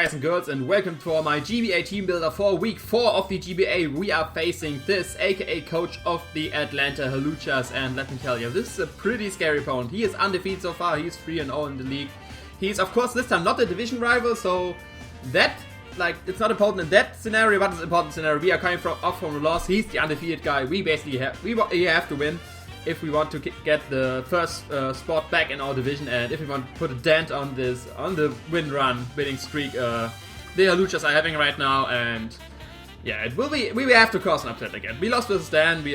guys and girls, and welcome to my GBA team builder for week 4 of the GBA. We are facing Fizz, aka coach of the Atlanta Hawluchas, and let me tell you, this is a pretty scary opponent. He is undefeated so far, he's 3-0 in the league. He's of course this time not a division rival, so that, like, it's not important in that scenario, but it's an important scenario. We are coming off from a loss, he's the undefeated guy, we basically have to win if we want to get the first spot back in our division, and if we want to put a dent on the winning streak the Hawluchas are having right now. And yeah, we will have to cause an upset again. We lost versus Dan,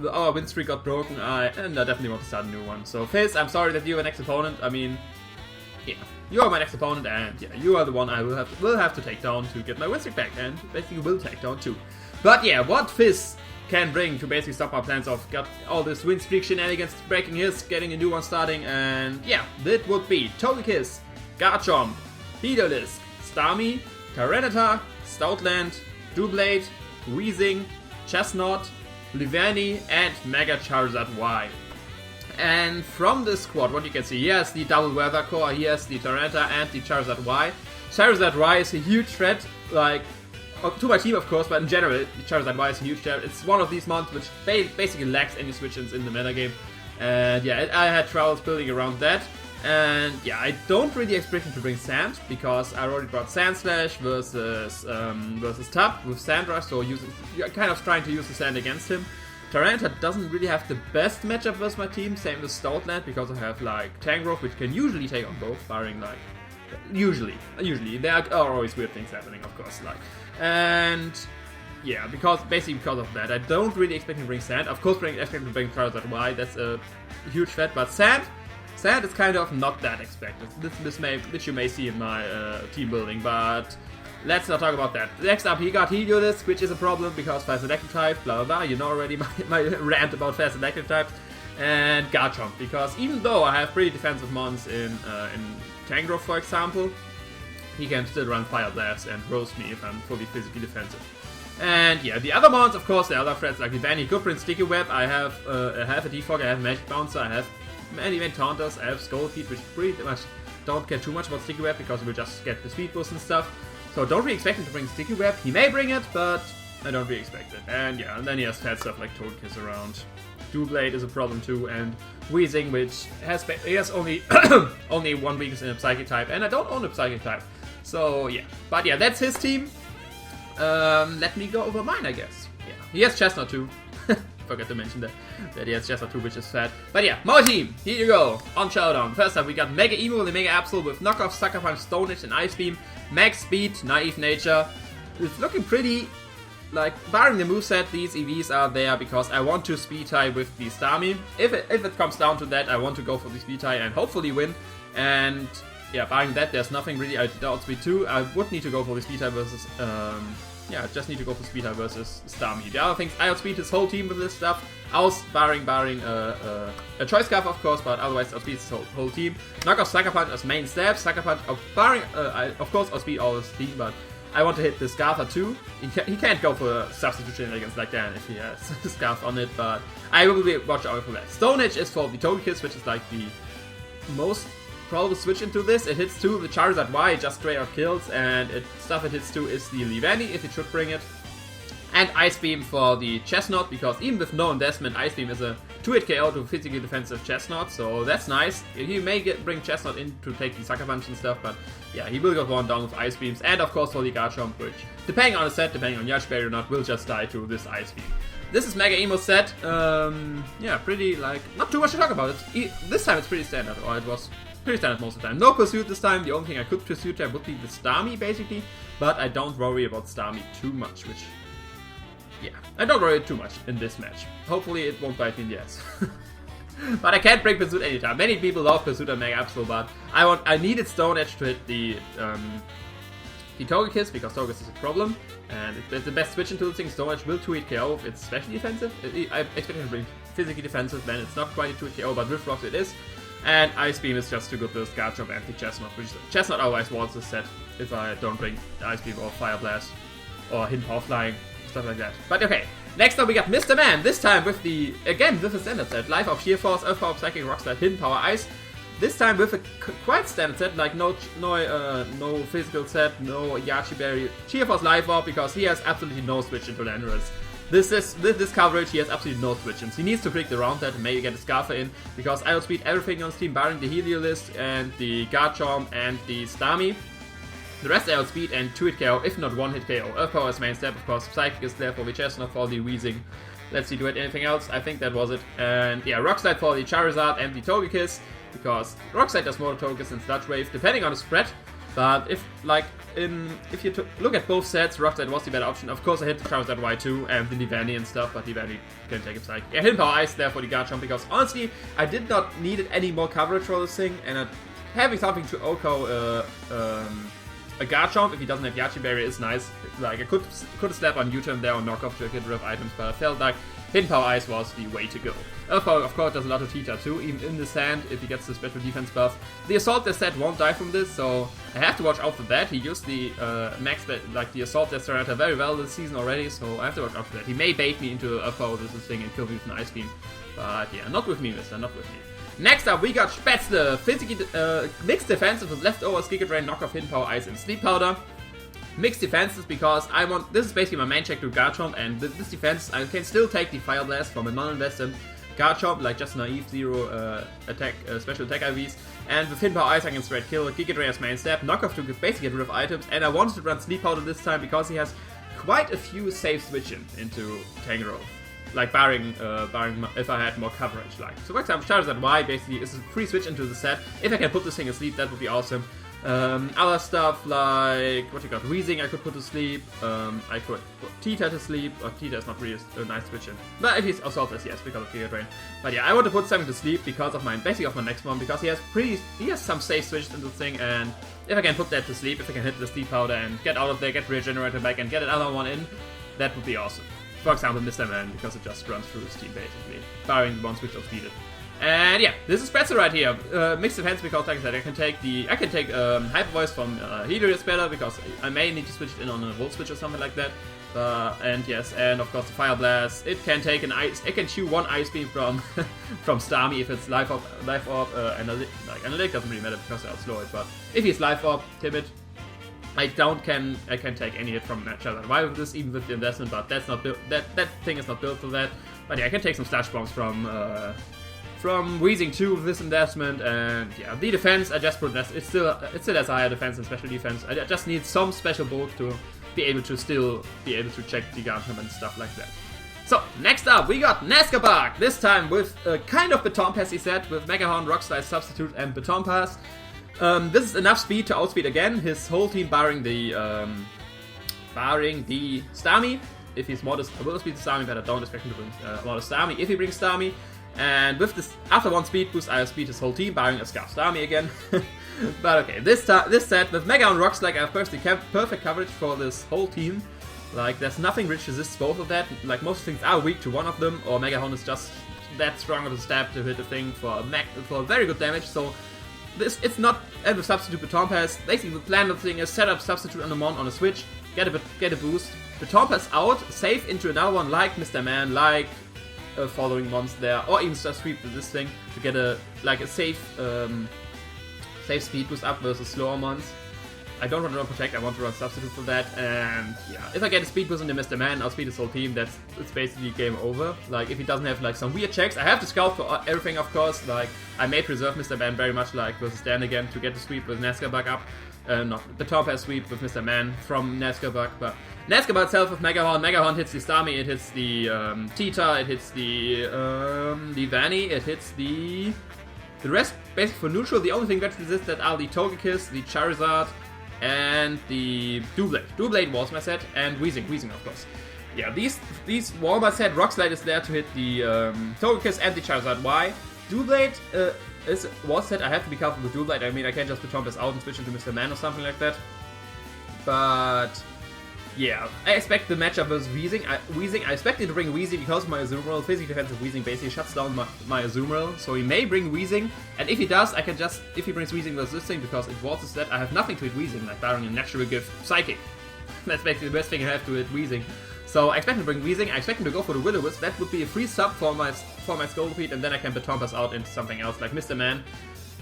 our win streak got broken, and I definitely want to start a new one. So Fizz, I'm sorry that you're my next opponent. I mean, yeah, you are my next opponent, and yeah, you are the one I will have to take down to get my win streak back, and basically will take down too. But yeah, what Fizz can bring to basically stop our plans of got all this win streak shenanigans, breaking his, getting a new one starting, and yeah, that would be Togekiss, Garchomp, Hidolisk, Starmie, Tyranitar, Stoutland, Doublade, Weezing, Chestnut, Liverni, and Mega Charizard Y. And from this squad, what you can see, he has the double weather core, he has the Tyranitar and the Charizard Y. Charizard Y is a huge threat, like, to my team, of course, but in general, Charizard Y is a huge threat. It's one of these mons which basically lacks any switch-ins in the metagame. And yeah, I had troubles building around that. And yeah, I don't really expect him to bring Sand, because I already brought Sand Slash versus Tap with Sand Rush, so kind of trying to use the Sand against him. Tyranitar doesn't really have the best matchup versus my team, same with Stoutland, because I have like Tangrowth, which can usually take on both, barring like... Usually, there are always weird things happening, of course, like, and yeah, basically because of that, I don't really expect him to bring Sand. Of course, expect him to bring Charizard Y, that's a huge threat, but Sand is kind of not that expected. Which you may see in my team building, but let's not talk about that. Next up, he got Heliolisk, which is a problem because fast electric type, blah blah blah. You know already my rant about fast electric types, and Garchomp, because even though I have pretty defensive mons in Tangrowth, for example, he can still run Fire Blast and roast me if I'm fully physically defensive. And yeah, the other mons, of course, the other threats like Liverni, could bring Sticky Web. I have a Defog, I have Magic Bouncer, I have many Taunters, I have Skull Feet, which pretty much don't care too much about Sticky Web because we will just get the speed boost and stuff. So don't really expect him to bring Sticky Web. He may bring it, but I don't really expect it. And yeah, and then he has fat stuff like Togekiss around. Doublade is a problem too, and Weezing, which has only only one weakness in a Psychic type, and I don't own a Psychic type. So yeah, but yeah, that's his team. Let me go over mine, I guess. Yeah, he has Chestnut too. Forgot to mention that he has Chestnut too, which is fat. But yeah, my team. Here you go. On Showdown. First up, we got Mega Emo and Mega Absol with Knockoff, Sucker Punch, Stone Edge, and Ice Beam. Max Speed, Naive Nature. It's looking pretty. Like, barring the moveset, these EVs are there because I want to speed tie with the Starmie. If it comes down to that, I want to go for the speed tie and hopefully win. And yeah, barring that, there's nothing really I outspeed 2. I would need to go for the speed tie versus yeah, I just need to go for speed tie versus Starmie. The other things, I outspeed his whole team with this stuff. Barring a choice scarf, of course, but otherwise outspeed his whole team. Knock off Sucker Punch as main stab. Sucker Punch, barring I of course outspeed all his team, but I want to hit the Scarfer too. He can't go for a substitution against like that if he has Scarf on it, but I will watch out for that. Stone Edge is for the Togekiss, which is like the most probable switch into this. It hits 2, the Charizard Y, it just straight out kills, and stuff it hits 2 is the Liverni, if it should bring it. And Ice Beam for the Chestnut, because even with no investment, Ice Beam is a 2-hit KO to physically defensive Chestnut, so that's nice. He may bring Chestnut in to take the Sucker Punch and stuff, but yeah, he will get one down with Ice Beams. And of course for the Garchomp, which, depending on the set, depending on Yash Berry or not, will just die to this Ice Beam. This is Mega Emo set. Yeah, pretty, like, not too much to talk about. This time it's pretty standard, or it was pretty standard most of the time. No pursuit this time. The only thing I could pursue there would be the Starmie, basically, but I don't worry about Starmie too much, which... yeah, I don't worry too much in this match. Hopefully it won't bite me in the ass. But I can't bring Pursuit anytime. Many people love Pursuit and Mega Absol, but I needed Stone Edge to hit the Togekiss, because Togekiss is a problem. And it's the best switch into the thing. Stone Edge will 2-hit KO if it's specially defensive. I expect him to bring physically defensive, then it's not quite a 2-hit KO, but with Rocks it is. And Ice Beam is just too good with Garchomp and the Chestnut, which Chestnut otherwise wants the set if I don't bring Ice Beam or Fire Blast or hidden Power Flying. Stuff like that. But okay, next up we got Mr. Man, this time with the standard set. Life of Sheer Force, Earth Power, Psychic, Rock Slide, Hidden Power, Ice. This time with a quite standard set, like no physical set, no Yachi Berry. Cheer Force Life Orb because he has absolutely no switch into Landorus. This coverage, he has absolutely no switch-ins. He needs to predict around that and maybe get a Scarfer in, because I outspeed everything on his team, barring the Heliolist and the Garchomp and the Starmie. The rest I outspeed and 2-hit KO, if not 1-hit KO. Earth Power is main step, of course. Psychic is there for the Chestnut, for the Weezing. Let's see, do it anything else? I think that was it. And yeah, Rock Slide for the Charizard and the Togekiss, because Rock Slide does more Togekiss than Sludge Wave, depending on the spread. But if you look at both sets, Rock Slide was the better option. Of course, I hit the Charizard Y2 and the Divani and stuff, but Divani can take it Psychic. Yeah, Hidden Power Ice there for the Garchomp, because honestly, I did not need any more coverage for this thing, and having something to OHKO a Garchomp, if he doesn't have Yachi Berry, is nice. Like, I could slap on U-turn there or knock off to get rid of items, but I felt like Hidden Power Ice was the way to go. Earth Power, of course, does a lot of Tita too, even in the sand, if he gets the special defense buff. The Assault Death set won't die from this, so I have to watch out for that. He used the the Assault Death Serenata very well this season already, so I have to watch out for that. He may bait me into Earth Power with this thing and kill me with an Ice Beam, but yeah, not with me, mister, not with me. Next up, we got Spätzle, physically mixed defensive with leftovers, Giga Drain, Knockoff, Hidden Power Ice, and Sleep Powder. Mixed defenses because this is basically my main check to Garchomp, and this defense, I can still take the Fire Blast from a non-invested Garchomp, like just naive 0 attack, special attack IVs, and with Hidden Power Ice I can straight kill, Giga Drain as main step, Knockoff to basically get rid of items, and I wanted to run Sleep Powder this time because he has quite a few safe switch-in into Tangrowth. Like barring if I had more coverage, like. So for example, Charizard Y basically is a free switch into the set. If I can put this thing asleep, that would be awesome. Other stuff like, what you got, Weezing I could put to sleep, I could put Tita to sleep, or Tita is not really a nice switch in. But if he's Assault Vest, yes, because of Giga Drain. But yeah, I want to put something to sleep because of basically of my next one, because he has some safe switches into the thing, and if I can put that to sleep, if I can hit the Sleep Powder and get out of there, get Regenerator back and get another one in, that would be awesome. For example, Mr. Man, because it just runs through his team basically, barring the ones which outspeed it. And yeah, this is Spätzle right here. Mixed defense because, like I said, I can take Hyper Voice from Helios better because I may need to switch it in on a Volt Switch or something like that. And yes, and of course the Fire Blast. It can take it can chew one Ice Beam from from Starmie if it's Life Orb, Analytic doesn't really matter because I'll slow it. But if he's Life Orb, Timid, I can take any hit from Charizard. Why with this, even with the investment? But that's not built. That thing is not built for that. But yeah, I can take some Slash Bombs from Weezing too with this investment, and yeah, the defense I just put it still has a higher defense and special defense. I just need some special bulk to be able to check the Garchomp and stuff like that. So next up we got Nescabug, this time with a kind of Baton Passy set with Mega Horn, Rock Slide, Substitute, and Baton Pass. This is enough speed to outspeed again his whole team, barring the Starmie. If he's modest, I will speed the Starmie, but I don't expect him to bring modest Starmie. If he brings Starmie, and with this, after one speed boost, I'll speed his whole team, barring a Scarf Starmie again. But okay, this set with Mega and Rock Slide, I have personally kept perfect coverage for this whole team. Like, there's nothing which resists both of that. Like, most things are weak to one of them, or Mega Horn is just that strong of a stab to hit the thing for very good damage. So it's not a substitute Baton Pass. Basically, the plan of the thing is set up substitute on the Mon on a switch, get a boost, Baton Pass out, save into another one like Mr. Man, like following Mons there, or even just sweep this thing to get a safe speed boost up versus slower Mons. I don't want to run Protect, I want to run Substitute for that, and yeah, if I get a speed boost into Mr. Man, I'll speed his whole team, it's basically game over. Like, if he doesn't have like some weird checks, I have to scout for everything, of course. Like, I may preserve Mr. Man very much like versus Dan again to get the sweep with Nescabug up. Not the top pass sweep with Mr. Man from Nescabug, but Nescabug itself with Mega Horn hits the Starmie, it hits the Tita, it hits the Vanny, it hits the rest basically for neutral. The only thing that resists that are the Togekiss, the Charizard, and the Doublade. Doublade was my set, and Weezing of course. Yeah, these were my set. Rock Slide is there to hit the Togekiss and the Charizard Y. Doublade was set. I have to be careful with Doublade. I mean, I can't just put Tompus out and switch into Mr. Man or something like that. But yeah, I expect the matchup versus Weezing. I expect him to bring Weezing because my Azumarill, physical defensive Weezing basically shuts down my Azumarill. So he may bring Weezing, and if he does, I can just, if he brings Weezing versus this thing, because it was a set, I have nothing to hit Weezing, like barring a natural gift Psychic. That's basically the best thing I have to hit Weezing. So I expect him to bring Weezing, I expect him to go for the Will-O-Wisp. That would be a free sub for my Scolipede, and then I can Baton Pass out into something else, like Mr. Man.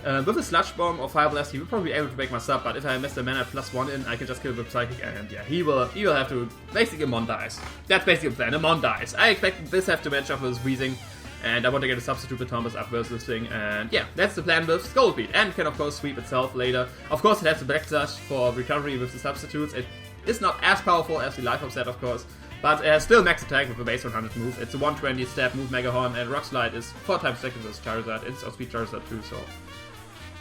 With a Sludge Bomb or Fire Blast, he will probably be able to break my sub, but if I mess the mana +1 in, I can just kill with Psychic, and yeah, he will have to basically Amon dies. That's basically the plan, Amon dies. I expect this have to match up with Wheezing, and I want to get a substitute Batombas up versus this thing, and yeah, that's the plan with Skull Beat, and can of course sweep itself later. Of course it has the Backslash for recovery with the substitutes. It is not as powerful as the Life Up set, of course, but it has still max attack with a base 100 move. It's a 120 stab move Mega Horn, and Rock Slide is 4 times second with Charizard. It's Outspeed Charizard too, so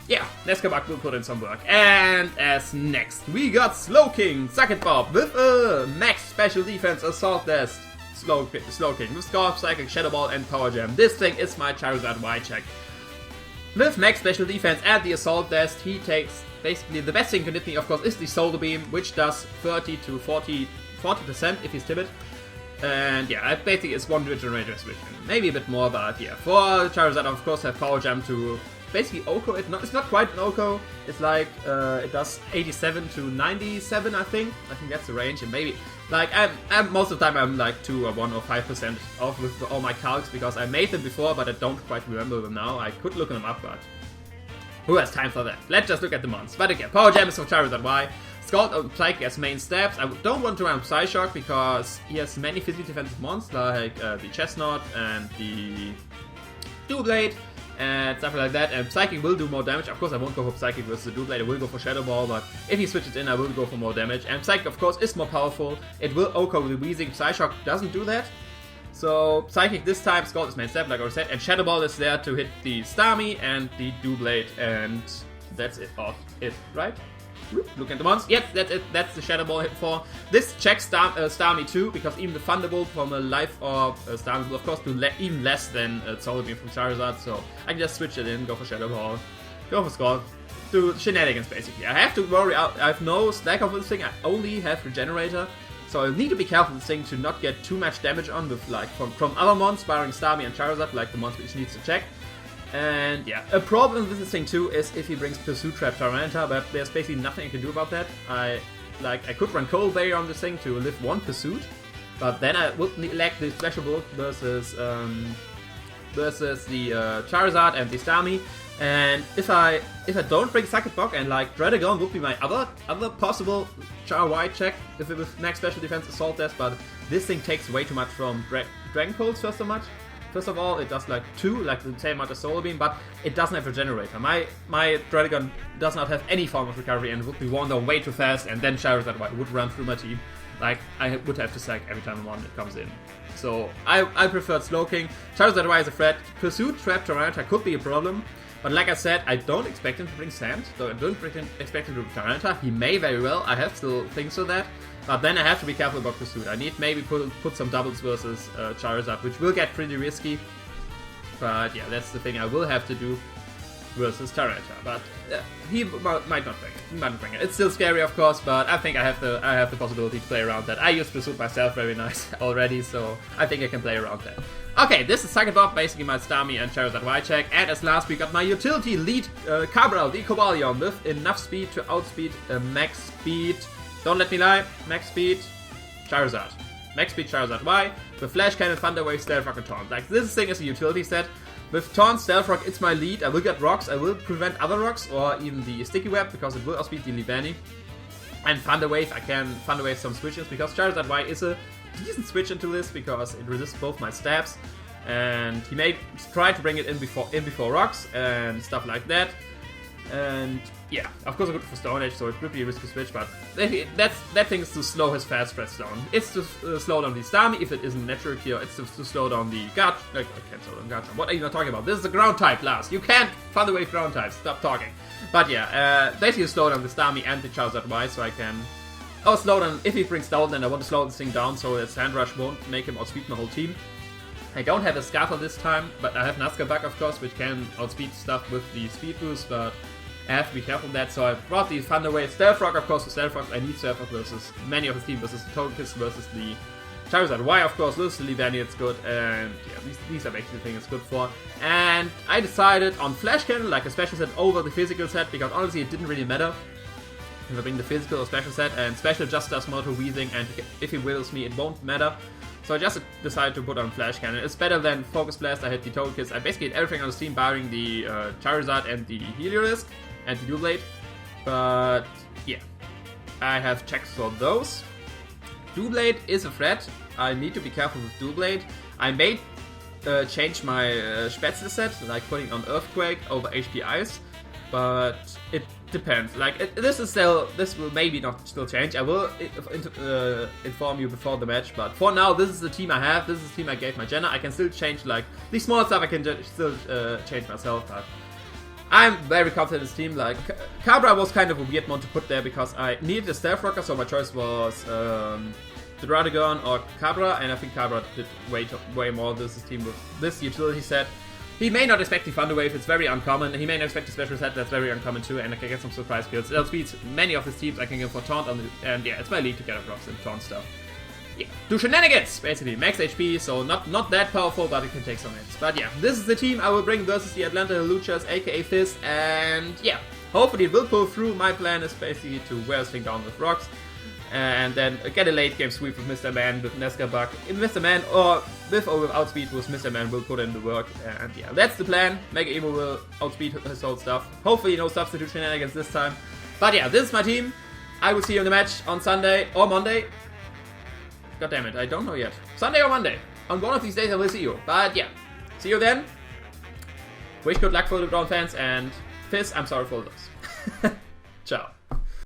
yeah, Nescabak will put in some work. And as next, we got Slowking, Suck It Bob, with a max special defense Assault Vest. Slowking with Scarf, Psychic, Shadow Ball, and Power Gem. This thing is my Charizard Y-Check. With max special defense and the Assault Vest, he takes basically the best thing can hit me, of course, is the Solar Beam, which does 30 to 40% if he's timid. And yeah, basically it's one regenerator switch. Maybe a bit more, but yeah. For Charizard, of course, have Power Gem to basically Oko it. It's not quite an Oko. It's like it does 87 to 97, I think. I think that's the range, and maybe like I'm most of the time I'm like 2 or 1 or 5% off with all my calcs because I made them before, but I don't quite remember them now. I could look them up, but who has time for that? Let's just look at the mons. But again, Power Gem is for Charizard Y. Scald and Psychic as main stabs. I don't want to run Psyshock because he has many physically defensive mons like the Chestnut and the Doublade and stuff like that, and Psychic will do more damage. Of course I won't go for Psychic versus the Doublade, I will go for Shadow Ball, but if he switches in I will go for more damage. And Psychic of course is more powerful, it will Oko with the Wheezing. Psyshock doesn't do that. So Psychic this time, Scald is main step like I said, and Shadow Ball is there to hit the Starmie and the Doublade, and that's it, right? Look at the ones. Yes, that's it. That's the Shadow Ball hit for. This checks Starmie too, because even the Thunderbolt from a Life Orb Starmie will of course do even less than Solar Beam from Charizard, so I can just switch it in, go for Shadow Ball, go for Scald, do shenanigans basically. I have to worry out, I have no stack of this thing, I only have Regenerator, so I need to be careful with this thing to not get too much damage on with like from other mons, barring Starmie and Charizard, like the mons which needs to check. And yeah, a problem with this thing too is if he brings Pursuit Trap Tyranitar, but there's basically nothing I can do about that. I could run Cold Barrier on this thing to live one Pursuit, but then I would lack the Splashable versus the Charizard and the Starmie. And if I don't bring Suck It Bog, and like Dredagon would be my other possible Char Y check if it was max special defense Assault Test, but this thing takes way too much from Dragon Pulse First of all, it does like 2, like the same amount as Solar Beam, but it doesn't have Regenerator. My Dredagon does not have any form of recovery and would be worn down way too fast, and then Charizard would run through my team. Like, I would have to sack every time one comes in. So, I preferred Slowking. Charizard Y is a threat. Pursuit Trap Tyranitar could be a problem, but like I said, I don't expect him to bring Sand, so I don't expect him to bring Tyranitar. He may very well, I have still things for that. But then I have to be careful about Pursuit. I need maybe put some doubles versus Charizard, which will get pretty risky. But yeah, that's the thing I will have to do versus Tyranitar. But he might not bring it. It's still scary, of course, but I think I have the possibility to play around that. I used Pursuit myself very nice already, so I think I can play around that. Okay, this is Suck It Bob, basically my Starmie and Charizard Y-Check. And as last we got my utility lead Cabral, the Cobalion, with enough speed to outspeed max speed. Don't let me lie, max speed, Charizard. Max speed Charizard Y, with Flash Cannon, Thunder Wave, Stealth Rock, and Taunt. Like, this thing is a utility set. With Taunt, Stealth Rock, it's my lead. I will get rocks, I will prevent other rocks, or even the Sticky Web, because it will outspeed the Libani. And Thunder Wave, I can Thunder Wave some switches, because Charizard Y is a decent switch into this, because it resists both my stabs. And he may try to bring it in before rocks, and stuff like that. And yeah, of course I could for Stone Edge, so it would be a risky switch, but that thing is to slow his fast spread down. It's to slow down the Starmie if it isn't natural cure. It's to slow down the Garchomp. I can't slow down Garchomp. What are you not talking about? This is a ground type, Lars. You can't Thunder Wave ground types. Stop talking. But yeah, basically slow down the Starmie and the Charizard Y, so I can. Oh, slow down. If he brings down, then I want to slow this thing down so that Sand Rush won't make him outspeed my whole team. I don't have a Scarfer this time, but I have Nazcabak, of course, which can outspeed stuff with the speed boost, but I have to be careful of that, so I brought the Thunder Wave. Stealth Rock, of course, for Stealth Rock, I need Stealth Rock versus many of the team, versus the Togekiss, versus the Charizard Y, of course, versus the Libani, it's good, and yeah, these are basically the things it's good for. And I decided on Flash Cannon, like a special set over the physical set, because honestly it didn't really matter if I bring the physical or special set, and special just does more to Wheezing, and if he wills me, it won't matter. So I just decided to put on Flash Cannon. It's better than Focus Blast. I had the Total Kiss. I basically had everything on the team barring the Charizard and the Heliolisk and the Doublade. But yeah, I have checks for those. Doublade is a threat. I need to be careful with Doublade. I may change my Spätzle set, like putting on Earthquake over HP Ice, but it depends. Like this will maybe not still change. I will inform you before the match, but for now this is the team I have. This is the team I gave my Jenna. I can still change like the small stuff. I can still change myself, but I'm very confident in this team. Like Cabra was kind of a weird one to put there because I needed a Stealth Rocker, so my choice was the Radagon or Cabra, and I think Cabra did way more. This is team with this utility set. He may not expect the Thunder Wave, it's very uncommon. He may not expect a special set, that's very uncommon too, and I can get some surprise kills. It outspeeds many of his teams. I can get for Taunt and yeah, it's my league to get rocks and Taunt stuff. Yeah, do shenanigans, basically. Max HP, so not that powerful, but it can take some hits. But yeah, this is the team I will bring versus the Atlanta Hawluchas, aka Fizz, and yeah, hopefully it will pull through. My plan is basically to wear this thing down with rocks, and then get a late game sweep with Mr. Man, with Nesca Bug. In Mr. Man, or without speed with Mr. Man, will put in the work. And yeah, that's the plan. Mega Evo will outspeed his whole stuff. Hopefully no substitute shenanigans this time. But yeah, this is my team. I will see you in the match on Sunday or Monday. God damn it, I don't know yet. Sunday or Monday. On one of these days I will see you. But yeah, see you then. Wish good luck for the ground fans, and Fizz, I'm sorry for this. Ciao.